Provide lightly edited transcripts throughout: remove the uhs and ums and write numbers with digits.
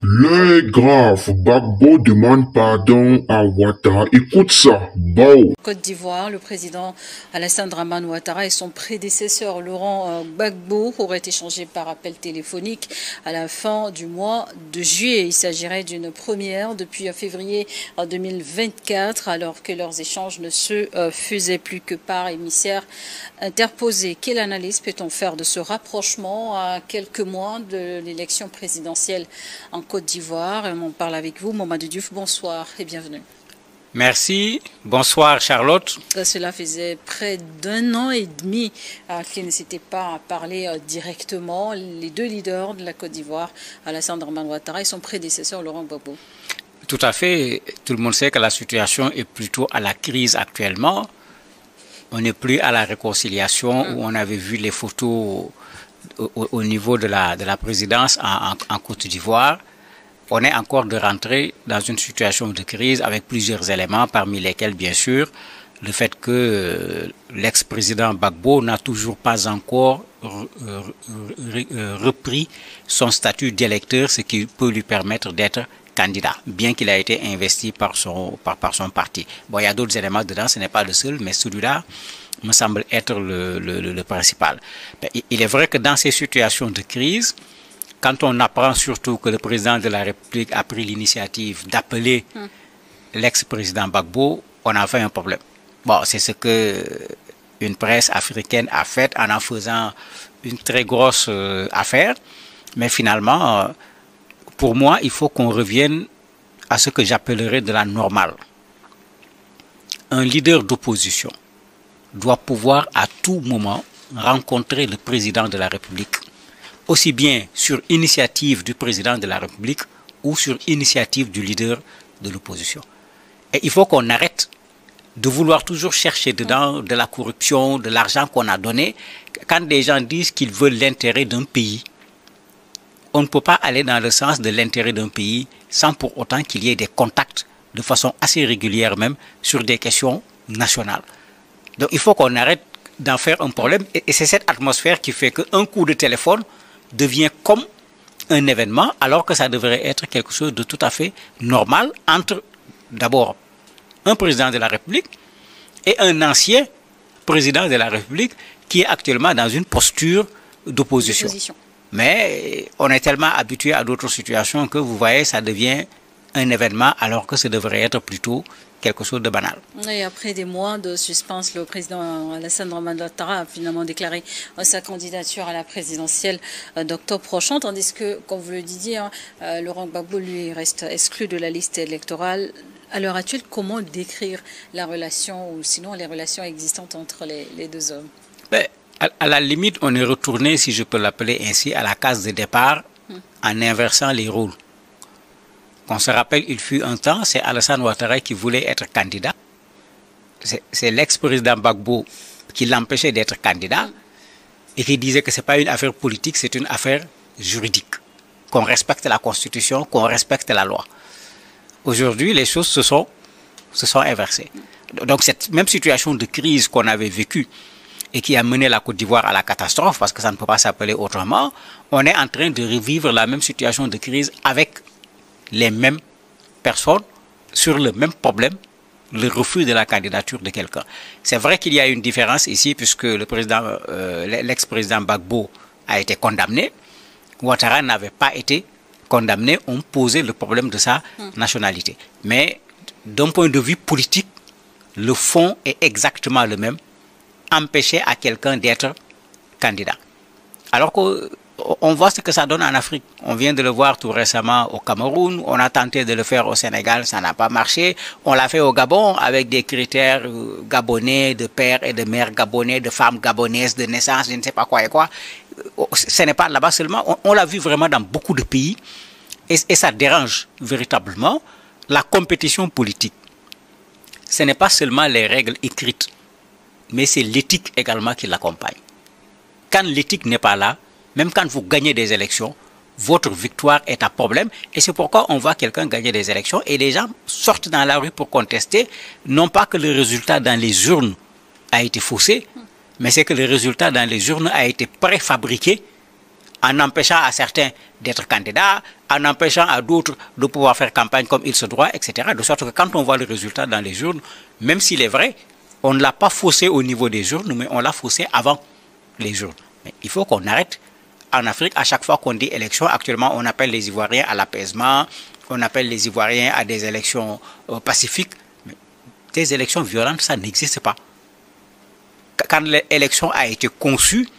L'heure est grave, Gbagbo demande pardon à Ouattara. Écoute ça, Bao. Côte d'Ivoire, le président Alassane Dramane Ouattara et son prédécesseur Laurent Gbagbo auraient échangé par appel téléphonique à la fin du mois de juillet. Il s'agirait d'une première depuis février 2024, alors que leurs échanges ne se faisaient plus que par émissaires interposés. Quelle analyse peut-on faire de ce rapprochement à quelques mois de l'élection présidentielle en Côte d'Ivoire? On parle avec vous, Mamadou Diouf. Bonsoir et bienvenue. Merci. Bonsoir Charlotte. Cela faisait près d'un an et demi qu'ils ne s'étaient pas parlé directement, les deux leaders de la Côte d'Ivoire, Alassane Dramane Ouattara et son prédécesseur Laurent Gbagbo. Tout à fait. Tout le monde sait que la situation est plutôt à la crise actuellement. On n'est plus à la réconciliation où on avait vu les photos au niveau de la présidence en Côte d'Ivoire. On est encore de rentrer dans une situation de crise avec plusieurs éléments, parmi lesquels, bien sûr, le fait que l'ex-président Gbagbo n'a toujours pas encore repris son statut d'électeur, ce qui peut lui permettre d'être candidat, bien qu'il a été investi par son parti. Bon, il y a d'autres éléments dedans, ce n'est pas le seul, mais celui-là me semble être le principal. Il est vrai que dans ces situations de crise, quand on apprend surtout que le président de la République a pris l'initiative d'appeler l'ex-président Gbagbo, on a fait un problème. Bon, c'est ce que une presse africaine a fait en faisant une très grosse affaire. Mais finalement, pour moi, il faut qu'on revienne à ce que j'appellerais de la normale. Un leader d'opposition doit pouvoir à tout moment rencontrer le président de la République, aussi bien sur initiative du président de la République ou sur initiative du leader de l'opposition. Et il faut qu'on arrête de vouloir toujours chercher dedans de la corruption, de l'argent qu'on a donné. Quand des gens disent qu'ils veulent l'intérêt d'un pays, on ne peut pas aller dans le sens de l'intérêt d'un pays sans pour autant qu'il y ait des contacts de façon assez régulière même sur des questions nationales. Donc il faut qu'on arrête d'en faire un problème. Et c'est cette atmosphère qui fait qu'un coup de téléphone devient comme un événement, alors que ça devrait être quelque chose de tout à fait normal entre d'abord un président de la République et un ancien président de la République qui est actuellement dans une posture d'opposition. Mais on est tellement habitué à d'autres situations que vous voyez, ça devient un événement alors que ça devrait être plutôt quelque chose de banal. Et après des mois de suspense, le président Alassane Dramane Ouattara a finalement déclaré sa candidature à la présidentielle d'octobre prochain, tandis que, comme vous le disiez, Laurent Gbagbo, lui, reste exclu de la liste électorale. À l'heure actuelle, comment décrire la relation, ou sinon les relations existantes entre les deux hommes? À la limite, on est retourné, si je peux l'appeler ainsi, à la case de départ en inversant les rôles. On se rappelle, il fut un temps, c'est Alassane Ouattara qui voulait être candidat. C'est l'ex-président Gbagbo qui l'empêchait d'être candidat et qui disait que ce n'est pas une affaire politique, c'est une affaire juridique. Qu'on respecte la Constitution, qu'on respecte la loi. Aujourd'hui, les choses se sont inversées. Donc cette même situation de crise qu'on avait vécue et qui a mené la Côte d'Ivoire à la catastrophe, parce que ça ne peut pas s'appeler autrement, on est en train de revivre la même situation de crise avec les mêmes personnes sur le même problème, le refus de la candidature de quelqu'un. C'est vrai qu'il y a une différence ici puisque l'ex-président Gbagbo a été condamné. Ouattara n'avait pas été condamné. On posait le problème de sa nationalité. Mais d'un point de vue politique, le fond est exactement le même. Empêcher à quelqu'un d'être candidat. Alors que on voit ce que ça donne en Afrique. On vient de le voir tout récemment au Cameroun. On a tenté de le faire au Sénégal, ça n'a pas marché. On l'a fait au Gabon avec des critères gabonais, de père et de mère gabonais, de femmes gabonaises, de naissance, je ne sais pas quoi et quoi. Ce n'est pas là-bas seulement. On l'a vu vraiment dans beaucoup de pays. Et ça dérange véritablement la compétition politique. Ce n'est pas seulement les règles écrites, mais c'est l'éthique également qui l'accompagne. Quand l'éthique n'est pas là, même quand vous gagnez des élections, votre victoire est un problème. Et c'est pourquoi on voit quelqu'un gagner des élections et les gens sortent dans la rue pour contester, non pas que le résultat dans les urnes a été faussé, mais c'est que le résultat dans les urnes a été préfabriqué en empêchant à certains d'être candidats, en empêchant à d'autres de pouvoir faire campagne comme il se doit, etc. De sorte que quand on voit le résultat dans les urnes, même s'il est vrai, on ne l'a pas faussé au niveau des urnes, mais on l'a faussé avant les urnes. Mais il faut qu'on arrête. En Afrique, à chaque fois qu'on dit élection, actuellement, on appelle les Ivoiriens à l'apaisement, on appelle les Ivoiriens à des élections pacifiques. Mais des élections violentes, ça n'existe pas. Quand l'élection a été conçue,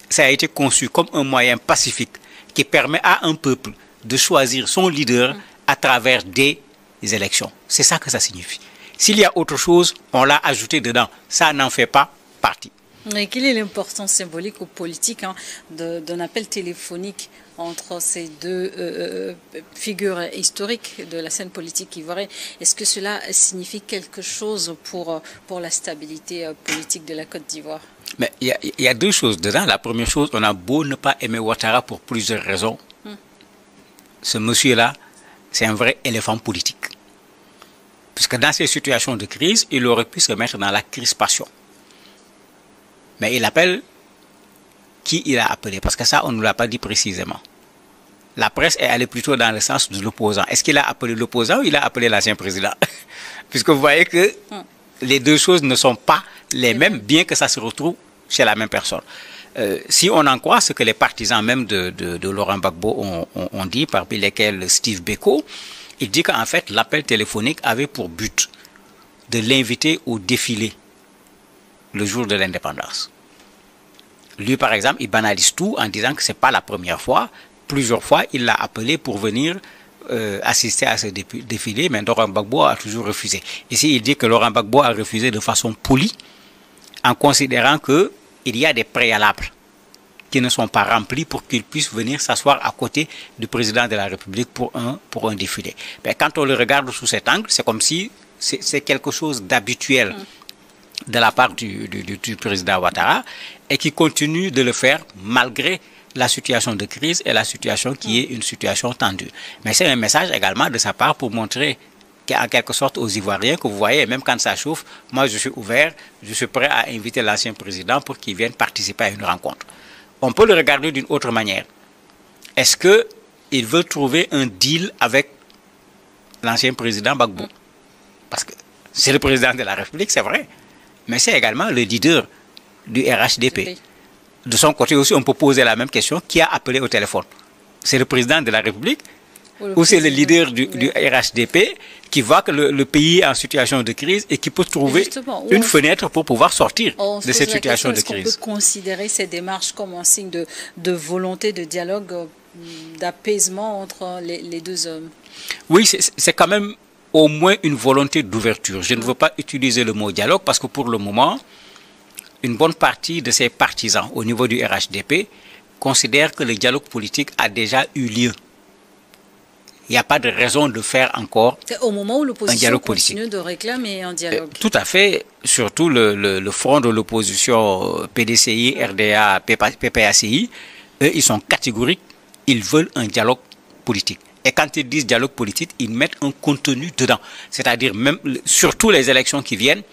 ça a été conçu comme un moyen pacifique qui permet à un peuple de choisir son leader à travers des élections. C'est ça que ça signifie. S'il y a autre chose, on l'a ajouté dedans. Ça n'en fait pas partie. Et quelle est l'importance symbolique ou politique d'un appel téléphonique entre ces deux figures historiques de la scène politique ivoirienne? Est-ce que cela signifie quelque chose pour la stabilité politique de la Côte d'Ivoire? Mais il y a deux choses dedans. La première chose, on a beau ne pas aimer Ouattara pour plusieurs raisons. Ce monsieur-là, c'est un vrai éléphant politique. Puisque dans ces situations de crise, il aurait pu se mettre dans la crispation. Mais il appelle qui il a appelé, parce que ça, on ne nous l'a pas dit précisément. La presse est allée plutôt dans le sens de l'opposant. Est-ce qu'il a appelé l'opposant ou il a appelé l'ancien président? Puisque vous voyez que les deux choses ne sont pas les mêmes, bien que ça se retrouve chez la même personne. Si on en croit ce que les partisans même de Laurent Gbagbo ont dit, parmi lesquels Steve Beko, il dit qu'en fait, l'appel téléphonique avait pour but de l'inviter au défilé le jour de l'indépendance. Lui, par exemple, il banalise tout en disant que ce n'est pas la première fois. Plusieurs fois, il l'a appelé pour venir assister à ce défilé, mais Laurent Gbagbo a toujours refusé. Ici, il dit que Laurent Gbagbo a refusé de façon polie, en considérant qu'il y a des préalables qui ne sont pas remplis pour qu'il puisse venir s'asseoir à côté du président de la République pour un défilé. Mais quand on le regarde sous cet angle, c'est comme si c'est quelque chose d'habituel de la part du président Ouattara et qui continue de le faire malgré la situation de crise et la situation qui est une situation tendue. Mais c'est un message également de sa part pour montrer en quelque sorte aux Ivoiriens que vous voyez, même quand ça chauffe, moi je suis ouvert, je suis prêt à inviter l'ancien président pour qu'il vienne participer à une rencontre. On peut le regarder d'une autre manière. Est-ce qu'il veut trouver un deal avec l'ancien président Gbagbo? Parce que c'est le président de la République, c'est vrai. Mais c'est également le leader du RHDP. De son côté aussi, on peut poser la même question. Qui a appelé au téléphone? C'est le président de la République ou c'est le leader du RHDP qui voit que le pays est en situation de crise et qui peut trouver une fenêtre pour pouvoir sortir de cette situation de crise? Est-ce qu'on peut considérer ces démarches comme un signe de volonté de dialogue, d'apaisement entre les deux hommes? Oui, c'est quand même au moins une volonté d'ouverture. Je ne veux pas utiliser le mot dialogue parce que pour le moment, une bonne partie de ces partisans au niveau du RHDP considèrent que le dialogue politique a déjà eu lieu. Il n'y a pas de raison de faire encore au moment où l'opposition continue de réclamer un dialogue. Tout à fait. Surtout le front de l'opposition PDCI, RDA, PPACI, eux, ils sont catégoriques. Ils veulent un dialogue politique. Et quand ils disent dialogue politique, ils mettent un contenu dedans. C'est-à-dire, même surtout les élections qui viennent,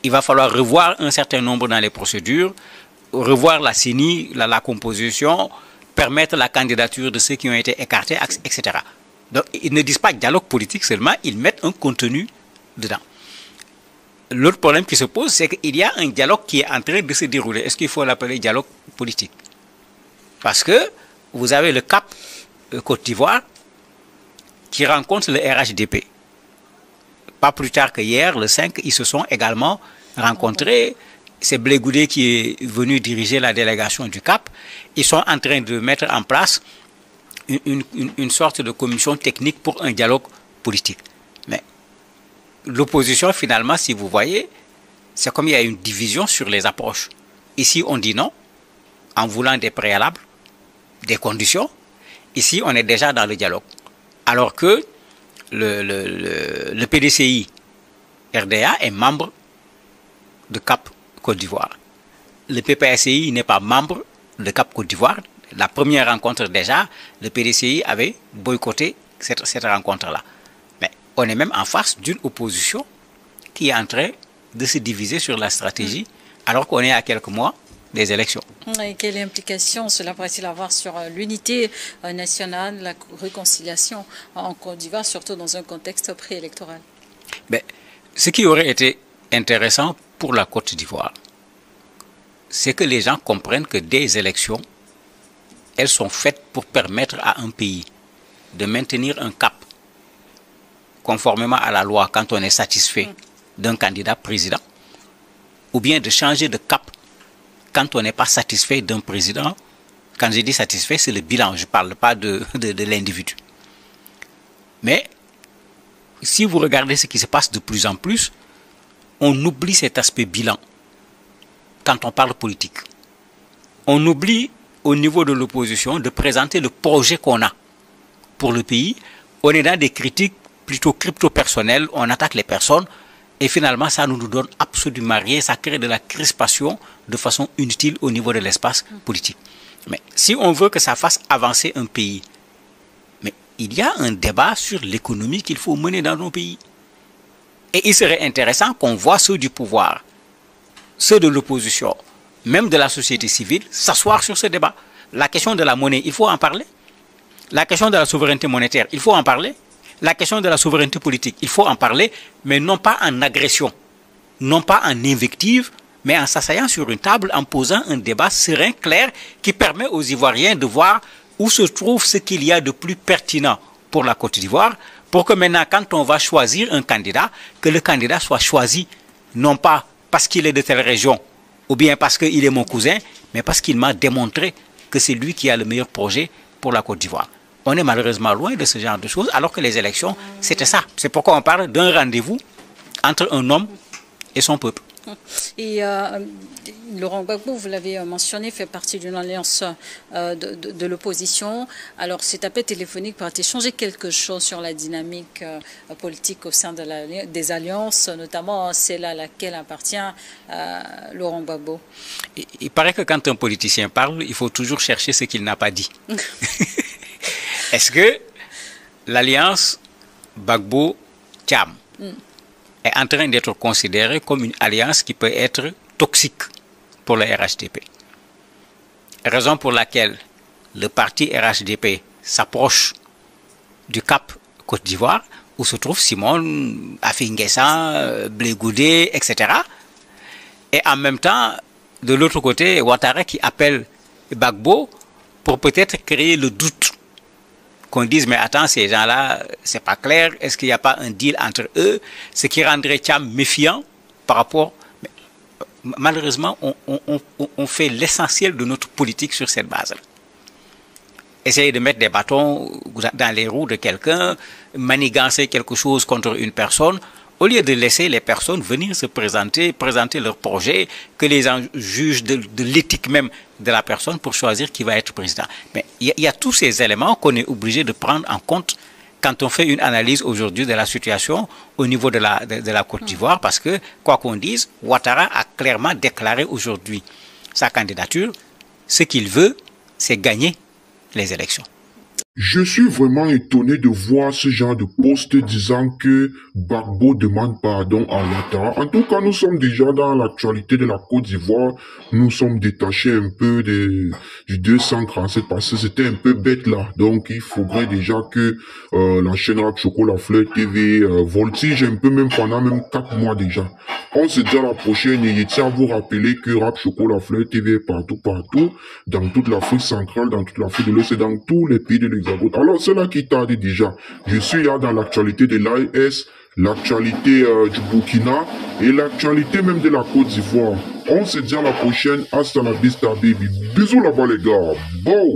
il va falloir revoir un certain nombre dans les procédures, revoir la CENI, la composition, permettre la candidature de ceux qui ont été écartés, etc. Donc, ils ne disent pas dialogue politique seulement, ils mettent un contenu dedans. L'autre problème qui se pose, c'est qu'il y a un dialogue qui est en train de se dérouler. Est-ce qu'il faut l'appeler dialogue politique? Parce que vous avez le CAP Côte d'Ivoire qui rencontre le RHDP. Pas plus tard que hier, le 5, ils se sont également rencontrés. C'est Blé Goudé qui est venu diriger la délégation du CAP. Ils sont en train de mettre en place une sorte de commission technique pour un dialogue politique. Mais l'opposition, finalement, si vous voyez, c'est comme il y a une division sur les approches. Ici, on dit non, en voulant des préalables, des conditions. Ici, on est déjà dans le dialogue. Alors que le PDCI RDA est membre de CAP Côte d'Ivoire. Le PPACI n'est pas membre de CAP Côte d'Ivoire. La première rencontre déjà, le PDCI avait boycotté cette rencontre-là. Mais on est même en face d'une opposition qui est en train de se diviser sur la stratégie, alors qu'on est à quelques mois des élections. Et quelle implication cela pourrait-il avoir sur l'unité nationale, la réconciliation en Côte d'Ivoire, surtout dans un contexte préélectoral? Ce qui aurait été intéressant pour la Côte d'Ivoire, c'est que les gens comprennent que des élections, elles sont faites pour permettre à un pays de maintenir un cap conformément à la loi quand on est satisfait d'un candidat président, ou bien de changer de cap quand on n'est pas satisfait d'un président. Quand je dis satisfait, c'est le bilan, je ne parle pas de l'individu. Mais si vous regardez ce qui se passe de plus en plus, on oublie cet aspect bilan quand on parle politique. On oublie au niveau de l'opposition de présenter le projet qu'on a pour le pays. On est dans des critiques plutôt crypto-personnelles, on attaque les personnes et finalement ça ne nous donne absolument rien, ça crée de la crispation de façon inutile au niveau de l'espace politique. Mais si on veut que ça fasse avancer un pays, mais il y a un débat sur l'économie qu'il faut mener dans nos pays. Et il serait intéressant qu'on voit ceux du pouvoir, ceux de l'opposition, même de la société civile, s'asseoir sur ce débat. La question de la monnaie, il faut en parler. La question de la souveraineté monétaire, il faut en parler. La question de la souveraineté politique, il faut en parler, mais non pas en agression, non pas en invective, mais en s'asseyant sur une table, en posant un débat serein, clair, qui permet aux Ivoiriens de voir où se trouve ce qu'il y a de plus pertinent pour la Côte d'Ivoire, pour que maintenant, quand on va choisir un candidat, que le candidat soit choisi, non pas parce qu'il est de telle région, ou bien parce qu'il est mon cousin, mais parce qu'il m'a démontré que c'est lui qui a le meilleur projet pour la Côte d'Ivoire. On est malheureusement loin de ce genre de choses, alors que les élections, c'était ça. C'est pourquoi on parle d'un rendez-vous entre un homme et son peuple. Et Laurent Gbagbo, vous l'avez mentionné, fait partie d'une alliance de l'opposition. Alors cet appel téléphonique pourrait changer quelque chose sur la dynamique politique au sein des alliances, notamment celle à laquelle appartient Laurent Gbagbo? Il paraît que quand un politicien parle, il faut toujours chercher ce qu'il n'a pas dit. Est-ce que l'alliance Gbagbo-Thiam est en train d'être considérée comme une alliance qui peut être toxique pour le RHDP? Raison pour laquelle le parti RHDP s'approche du Cap Côte d'Ivoire, où se trouve Simon, Afi-N'Guessan, Blé Goudé, etc. Et en même temps, de l'autre côté, Ouattara qui appelle Gbagbo pour peut-être créer le doute. Qu'on dise, mais attends, ces gens-là, c'est pas clair, est-ce qu'il n'y a pas un deal entre eux, ce qui rendrait Thiam méfiant par rapport... Mais, malheureusement, on fait l'essentiel de notre politique sur cette base-là. Essayer de mettre des bâtons dans les roues de quelqu'un, manigancer quelque chose contre une personne, au lieu de laisser les personnes venir se présenter leur projet, que les gens jugent de l'éthique même de la personne pour choisir qui va être président. Mais il y a tous ces éléments qu'on est obligé de prendre en compte quand on fait une analyse aujourd'hui de la situation au niveau de la Côte d'Ivoire, parce que, quoi qu'on dise, Ouattara a clairement déclaré aujourd'hui sa candidature. Ce qu'il veut, c'est gagner les élections. Je suis vraiment étonné de voir ce genre de post disant que Gbagbo demande pardon à Ouattara. En tout cas, nous sommes déjà dans l'actualité de la Côte d'Ivoire. Nous sommes détachés un peu du 237 parce que c'était un peu bête là. Donc, il faudrait déjà que la chaîne Rap Chocolat Fleur TV voltige un peu même pendant même 4 mois déjà. On se dit à la prochaine et je tiens à vous rappeler que Rap Chocolat Fleur TV est partout, dans toute l'Afrique centrale, dans toute l'Afrique de l'Ouest et dans tous les pays de l'Hexagone. Alors, c'est là qui tarde déjà. Je suis là dans l'actualité de l'AES, l'actualité du Burkina et l'actualité même de la Côte d'Ivoire. On se dit à la prochaine. Hasta la vista, baby. Bisous là-bas, les gars. Bon.